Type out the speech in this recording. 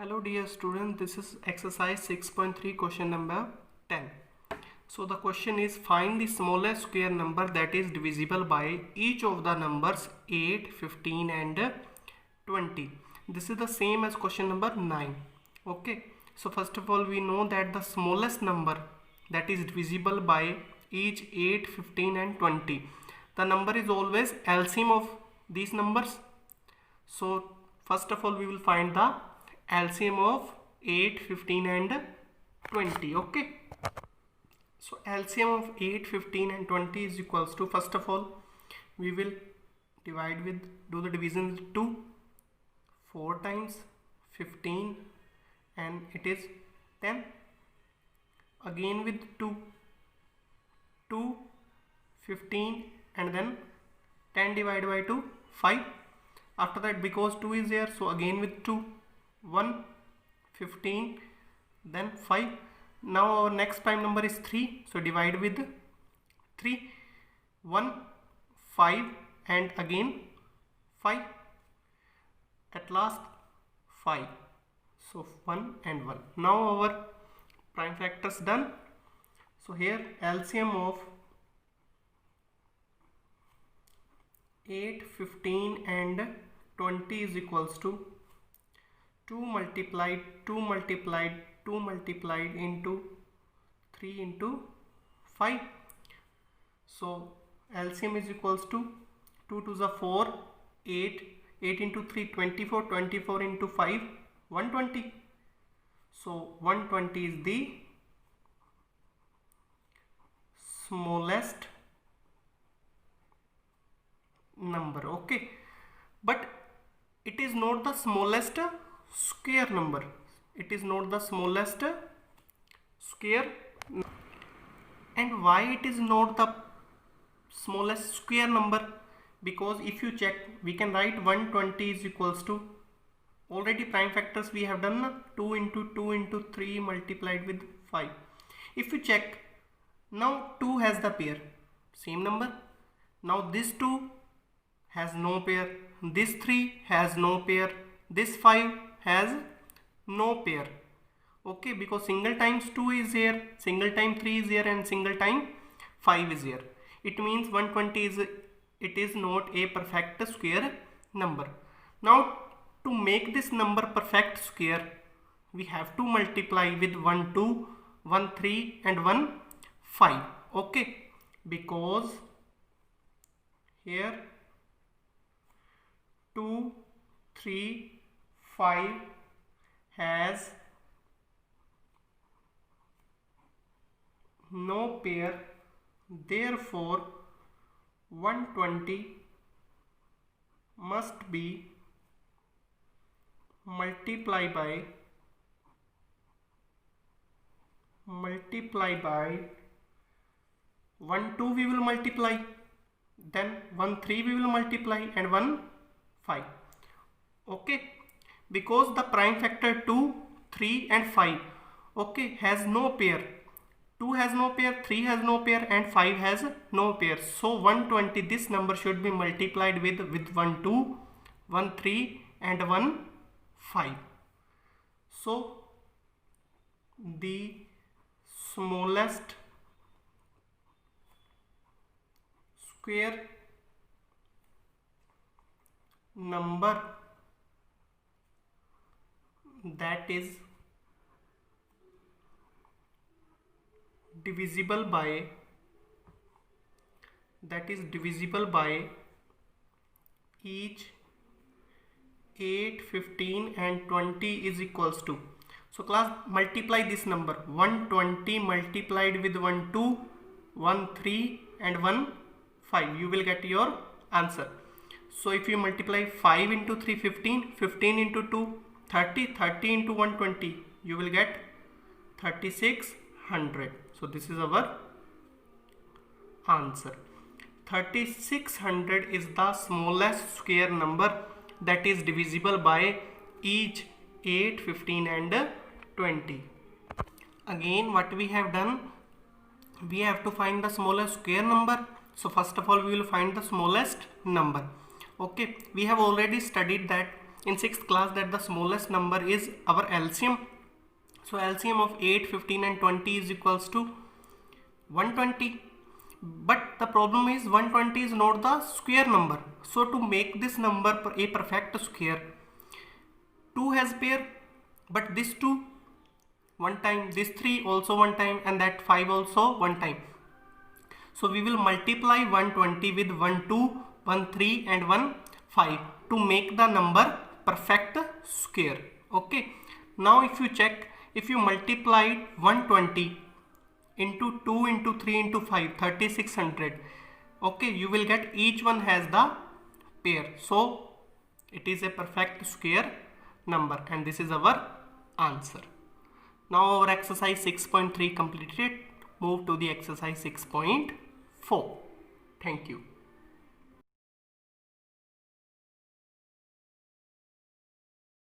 Hello dear student, this is exercise 6.3 question number 10. So the question is find the smallest square number that is divisible by each of the numbers 8, 15 and 20. This is the same as question number 9. Okay, so first of all we know that the smallest number that is divisible by each 8, 15 and 20. The number is always LCM of these numbers. So first of all we will find the LCM of 8, 15 and 20. Okay. So LCM of 8, 15 and 20 is equals to, first of all we will divide with, do the division with 2, 4 times 15 and it is 10. Again with 2, 2, 15 and then 10 divided by 2, 5. After that, because 2 is there, so again with 2, 1, 15, then 5. Now our next prime number is 3, so divide with 3, 1, 5 and again 5. At last 5, so 1 and 1. Now our prime factors done. So here LCM of 8, 15 and 20 is equals to 2 multiplied 2 multiplied 2 multiplied into 3 into 5. So LCM is equals to 2 to the 4, 8, 8 into 3, 24, 24 into 5, 120. So 120 is the smallest number. Okay, but it is not the smallest square number. It is not the smallest square. And why it is not the smallest square number? Because if you check, we can write 120 is equals to, already prime factors we have done, 2 into 2 into 3 multiplied with 5. If you check, now 2 has the pair, same number. Now this 2 has no pair, this 3 has no pair, this 5 has no pair. Okay, because single times 2 is here, single time 3 is here and single time 5 is here. It means 120 is, it is not a perfect square number. Now to make this number perfect square, we have to multiply with 1 2, 1 3 and 1 5. Okay, because here 2, 3, 5 has no pair, therefore 120 must be multiplied by 1 2 we will multiply, then 1 3 we will multiply and 1 5. Okay, because the prime factor 2, 3 and 5, okay, has no pair. 2 has no pair, 3 has no pair and 5 has no pair. So 120, this number should be multiplied with 1 2, 1 3 and 1 5. So the smallest square number that is divisible by each 8, 15 and 20 is equals to, so class, multiply this number, 120 multiplied with 1 2, 1 3 and 1 5, you will get your answer. So if you multiply 5 into 3, 15, 15 into 2, 30, 30 into 120, you will get 3600. So this is our answer. 3600 is the smallest square number that is divisible by each 8, 15 and 20. Again, what we have done, we have to find the smallest square number. So first of all we will find the smallest number. Okay, we have already studied that in 6th class that the smallest number is our LCM. So LCM of 8, 15 and 20 is equals to 120. But the problem is 120 is not the square number. So to make this number a perfect square, 2 has pair, but this 2 one time, this 3 also one time, and that 5 also one time. So we will multiply 120 with 1 2, 1 3 and 1 5 to make the number perfect square. Okay. Now if you check, if you multiply 120 into 2 into 3 into 5, 3600. Okay, you will get each one has the pair. So it is a perfect square number and this is our answer. Now our exercise 6.3 completed. Move to the exercise 6.4. Thank you.